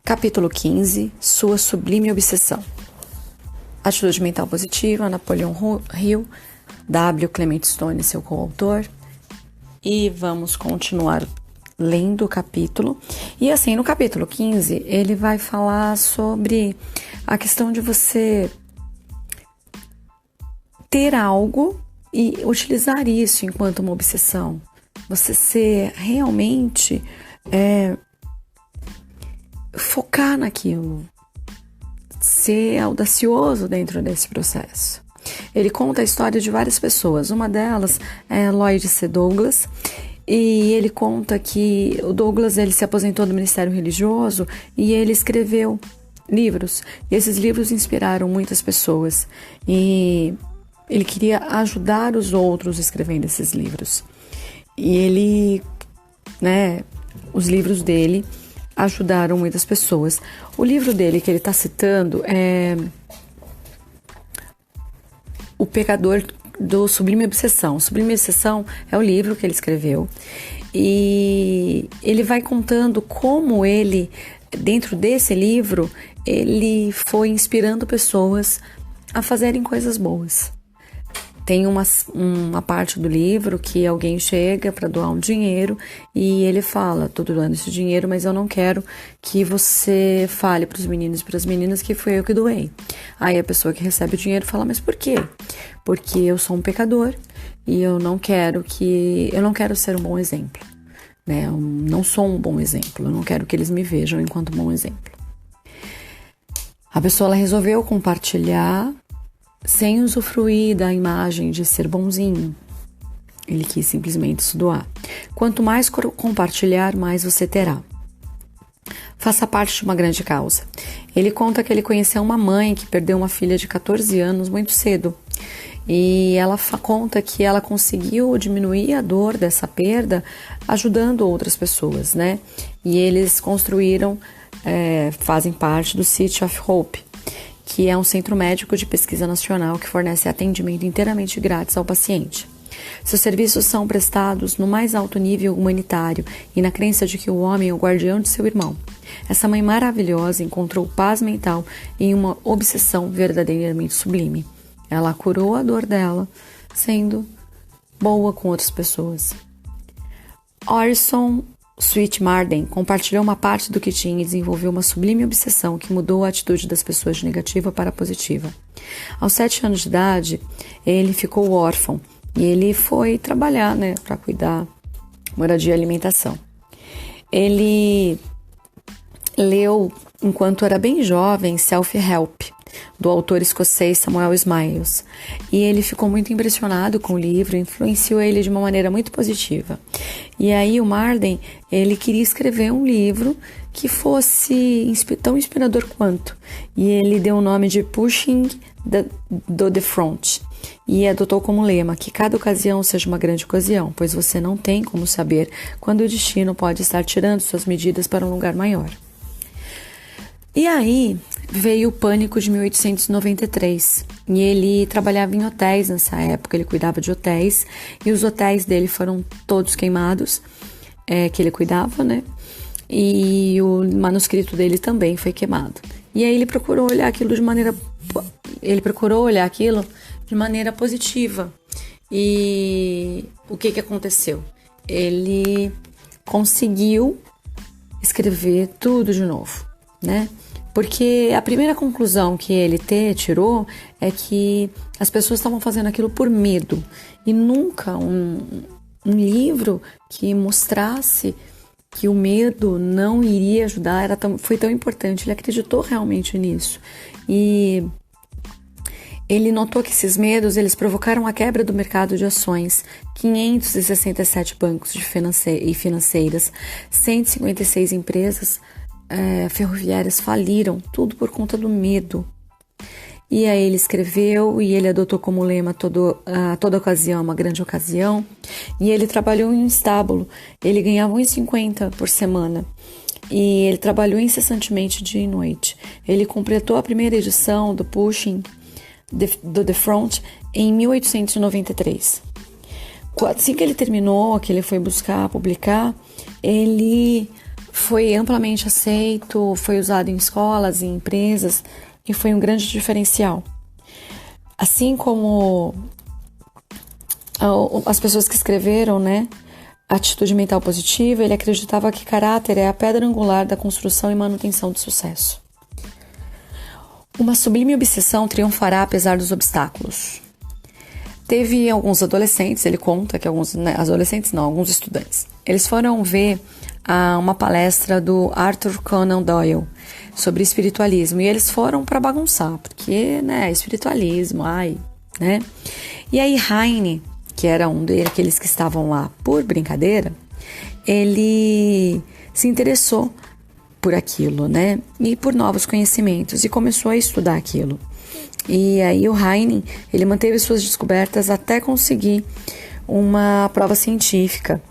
Capítulo 15. Sua sublime obsessão. Atitude mental positiva, Napoleon Hill, W. Clement Stone, seu coautor. E vamos continuar lendo o capítulo. E assim, no capítulo 15, ele vai falar sobre a questão de você ter algo e utilizar isso enquanto uma obsessão. Você ser realmente... focar naquilo, ser audacioso dentro desse processo. Ele conta a história de várias pessoas, uma delas é Lloyd C. Douglas, e ele conta que o Douglas ele se aposentou do Ministério Religioso e ele escreveu livros, e esses livros inspiraram muitas pessoas, e ele queria ajudar os outros escrevendo esses livros, e ele, os livros dele ajudaram muitas pessoas. O livro dele que ele está citando é O Pecador do Sublime Obsessão. Sublime Obsessão é o livro que ele escreveu e ele vai contando como ele, dentro desse livro, ele foi inspirando pessoas a fazerem coisas boas. Tem uma parte do livro que alguém chega para doar um dinheiro e ele fala, tô doando esse dinheiro, mas eu não quero que você fale para os meninos e para as meninas que foi eu que doei. Aí a pessoa que recebe o dinheiro fala, mas por quê? Porque eu sou um pecador e eu não quero ser um bom exemplo, né? Eu não sou um bom exemplo, eu não quero que eles me vejam enquanto um bom exemplo. A pessoa ela resolveu compartilhar sem usufruir da imagem de ser bonzinho. Ele quis simplesmente se doar. Quanto mais compartilhar, mais você terá. Faça parte de uma grande causa. Ele conta que ele conheceu uma mãe que perdeu uma filha de 14 anos muito cedo. E ela conta que ela conseguiu diminuir a dor dessa perda ajudando outras pessoas, né? E eles construíram, fazem parte do City of Hope, que é um centro médico de pesquisa nacional que fornece atendimento inteiramente grátis ao paciente. Seus serviços são prestados no mais alto nível humanitário e na crença de que o homem é o guardião de seu irmão. Essa mãe maravilhosa encontrou paz mental em uma obsessão verdadeiramente sublime. Ela curou a dor dela, sendo boa com outras pessoas. Orison Swett Marden compartilhou uma parte do que tinha e desenvolveu uma sublime obsessão que mudou a atitude das pessoas de negativa para positiva. Aos 7 anos de idade, ele ficou órfão e ele foi trabalhar, para cuidar, moradia e alimentação. Ele leu, enquanto era bem jovem, Self-Help, do autor escocês Samuel Smiles, e ele ficou muito impressionado com o livro, influenciou ele de uma maneira muito positiva. E aí o Marden, ele queria escrever um livro que fosse tão inspirador quanto, e ele deu o nome de Pushing the Front, e adotou como lema que cada ocasião seja uma grande ocasião, pois você não tem como saber quando o destino pode estar tirando suas medidas para um lugar maior. E aí veio o pânico de 1893 e ele trabalhava em hotéis nessa época, ele cuidava de hotéis e os hotéis dele foram todos queimados, que ele cuidava, e o manuscrito dele também foi queimado. E aí ele procurou olhar aquilo de maneira positiva. E o que aconteceu? Ele conseguiu escrever tudo de novo, Porque a primeira conclusão que ele tirou é que as pessoas estavam fazendo aquilo por medo. E nunca um livro que mostrasse que o medo não iria ajudar foi tão importante. Ele acreditou realmente nisso. E ele notou que esses medos eles provocaram a quebra do mercado de ações. 567 bancos e financeiras, 156 empresas ferroviárias faliram, tudo por conta do medo. E aí ele escreveu e ele adotou como lema toda ocasião, uma grande ocasião. E ele trabalhou em um estábulo, ele ganhava R$1,50 por semana. E ele trabalhou incessantemente dia e noite. Ele completou a primeira edição do Pushing the Front em 1893. Assim que ele terminou, que ele foi buscar publicar, ele foi amplamente aceito, foi usado em escolas, em empresas, e foi um grande diferencial. Assim como as pessoas que escreveram, né, Atitude Mental Positiva, ele acreditava que caráter é a pedra angular da construção e manutenção do sucesso. Uma sublime obsessão triunfará apesar dos obstáculos. Teve alguns adolescentes, ele conta que alguns estudantes, eles foram ver uma palestra do Arthur Conan Doyle sobre espiritualismo, e eles foram para bagunçar, porque, né, espiritualismo, né? E aí Heine, que era um daqueles que estavam lá por brincadeira, ele se interessou por aquilo, né? E por novos conhecimentos, e começou a estudar aquilo. E aí o Heine, ele manteve suas descobertas até conseguir uma prova científica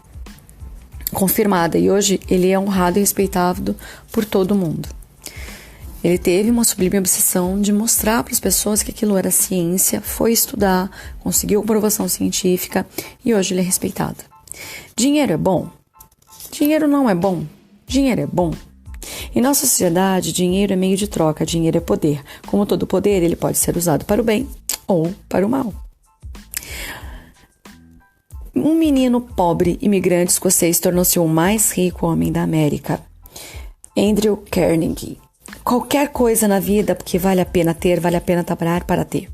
confirmada, e hoje ele é honrado e respeitado por todo mundo. Ele teve uma sublime obsessão de mostrar para as pessoas que aquilo era ciência, foi estudar, conseguiu comprovação científica, e hoje ele é respeitado. Dinheiro é bom? Dinheiro não é bom. Dinheiro é bom. Em nossa sociedade, dinheiro é meio de troca, dinheiro é poder. Como todo poder, ele pode ser usado para o bem ou para o mal. Um menino pobre, imigrante escocês, tornou-se o mais rico homem da América. Andrew Carnegie. Qualquer coisa na vida que vale a pena ter, vale a pena trabalhar para ter.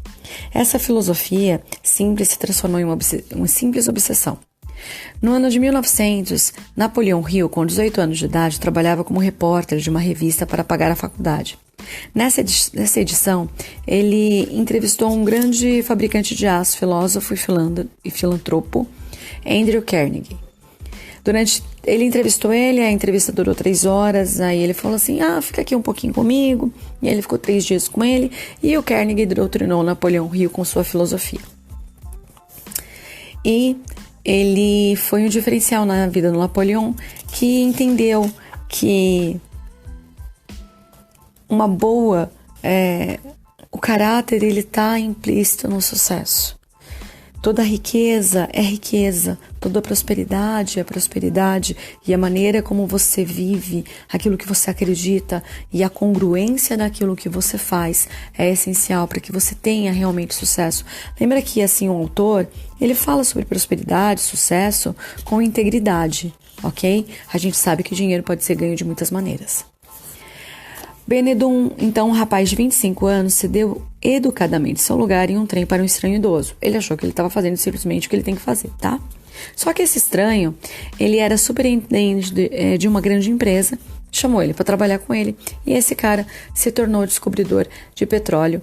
Essa filosofia simples se transformou em uma simples obsessão. No ano de 1900, Napoleão Hill, com 18 anos de idade, trabalhava como repórter de uma revista para pagar a faculdade. Nessa edição, ele entrevistou um grande fabricante de aço, filósofo e filantropo, Andrew Carnegie. Ele entrevistou ele, a entrevista durou 3 horas, aí ele falou assim, fica aqui um pouquinho comigo, e ele ficou 3 dias com ele, e o Carnegie doutrinou Napoleão Hill com sua filosofia. E ele foi um diferencial na vida do Napoleão, que entendeu que o caráter ele está implícito no sucesso. Toda riqueza é riqueza, toda prosperidade é prosperidade, e a maneira como você vive, aquilo que você acredita e a congruência daquilo que você faz é essencial para que você tenha realmente sucesso. Lembra que assim o autor, ele fala sobre prosperidade, sucesso com integridade, ok? A gente sabe que dinheiro pode ser ganho de muitas maneiras. Benedum, então um rapaz de 25 anos, cedeu educadamente seu lugar em um trem para um estranho idoso. Ele achou que ele estava fazendo simplesmente o que ele tem que fazer, tá? Só que esse estranho, ele era superintendente de uma grande empresa, chamou ele para trabalhar com ele, e esse cara se tornou o descobridor de petróleo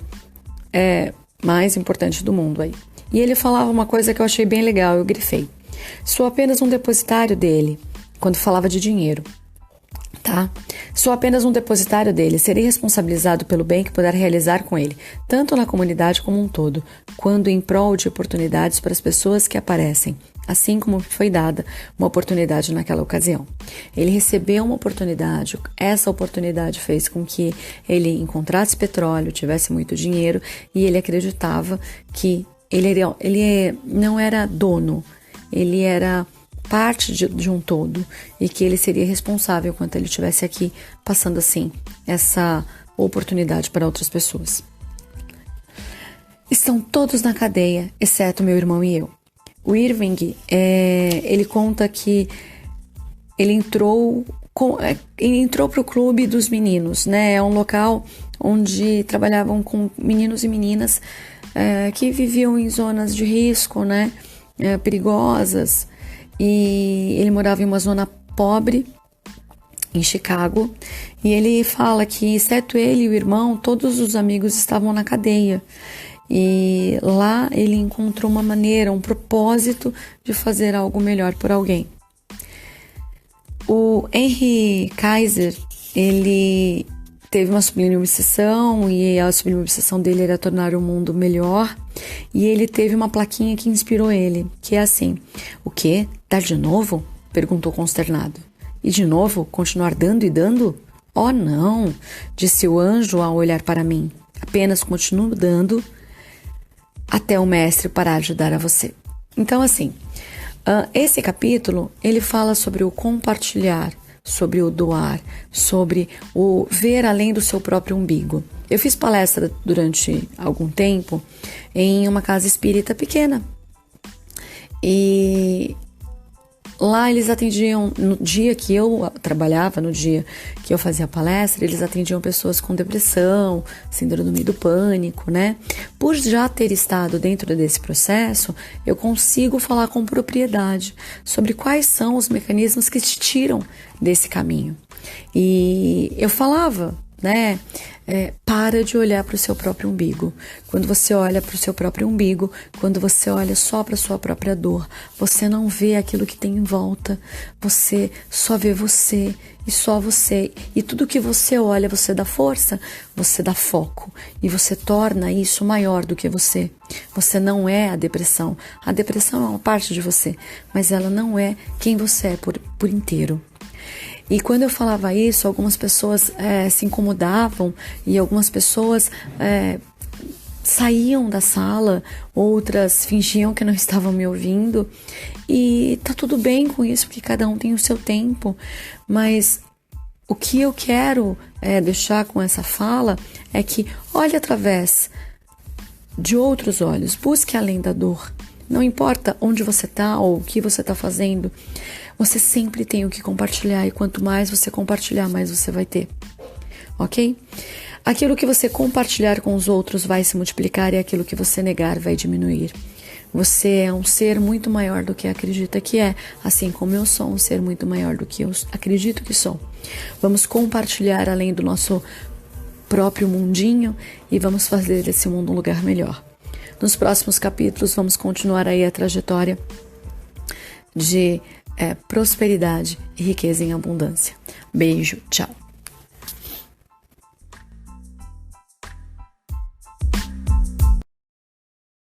mais importante do mundo aí. E ele falava uma coisa que eu achei bem legal, eu grifei. Sou apenas um depositário dele, quando falava de dinheiro. Tá? Sou apenas um depositário dele, serei responsabilizado pelo bem que puder realizar com ele, tanto na comunidade como um todo, quando em prol de oportunidades para as pessoas que aparecem, assim como foi dada uma oportunidade naquela ocasião. Ele recebeu uma oportunidade, essa oportunidade fez com que ele encontrasse petróleo, tivesse muito dinheiro, e ele acreditava que ele não era dono, ele era parte de um todo, e que ele seria responsável quando ele estivesse aqui passando assim essa oportunidade para outras pessoas. Estão todos na cadeia, exceto meu irmão e eu. O Irving, ele conta que ele entrou para o clube dos meninos, né? É um local onde trabalhavam com meninos e meninas que viviam em zonas de risco, né? Perigosas. E ele morava em uma zona pobre, em Chicago, e ele fala que, exceto ele e o irmão, todos os amigos estavam na cadeia. E lá ele encontrou uma maneira, um propósito de fazer algo melhor por alguém. O Henry Kaiser, ele teve uma sublime obsessão, e a sublime obsessão dele era tornar o mundo melhor, e ele teve uma plaquinha que inspirou ele, que é assim: o quê? Dar de novo? Perguntou consternado. E de novo? Continuar dando e dando? Oh, não, disse o anjo ao olhar para mim. Apenas continuo dando até o mestre parar de dar a você. Então, assim, esse capítulo, ele fala sobre o compartilhar, sobre o doar, sobre o ver além do seu próprio umbigo. Eu fiz palestra durante algum tempo em uma casa espírita pequena. E lá eles atendiam, no dia que eu trabalhava, no dia que eu fazia palestra, eles atendiam pessoas com depressão, síndrome do pânico, né? Por já ter estado dentro desse processo, eu consigo falar com propriedade sobre quais são os mecanismos que te tiram desse caminho. E eu falava, né? Para de olhar para o seu próprio umbigo. Quando você olha para o seu próprio umbigo, quando você olha só para a sua própria dor, você não vê aquilo que tem em volta, você só vê você e só você. E tudo que você olha, você dá força, você dá foco e você torna isso maior do que você. Você não é a depressão. A depressão é uma parte de você, mas ela não é quem você é por inteiro. E quando eu falava isso, algumas pessoas se incomodavam e algumas pessoas saíam da sala, outras fingiam que não estavam me ouvindo. E tá tudo bem com isso, porque cada um tem o seu tempo. Mas o que eu quero deixar com essa fala é que olhe através de outros olhos, busque além da dor. Não importa onde você está ou o que você está fazendo, você sempre tem o que compartilhar e quanto mais você compartilhar, mais você vai ter, ok? Aquilo que você compartilhar com os outros vai se multiplicar e aquilo que você negar vai diminuir. Você é um ser muito maior do que acredita que é, assim como eu sou um ser muito maior do que eu acredito que sou. Vamos compartilhar além do nosso próprio mundinho e vamos fazer desse mundo um lugar melhor. Nos próximos capítulos vamos continuar aí a trajetória de prosperidade e riqueza em abundância. Beijo, tchau.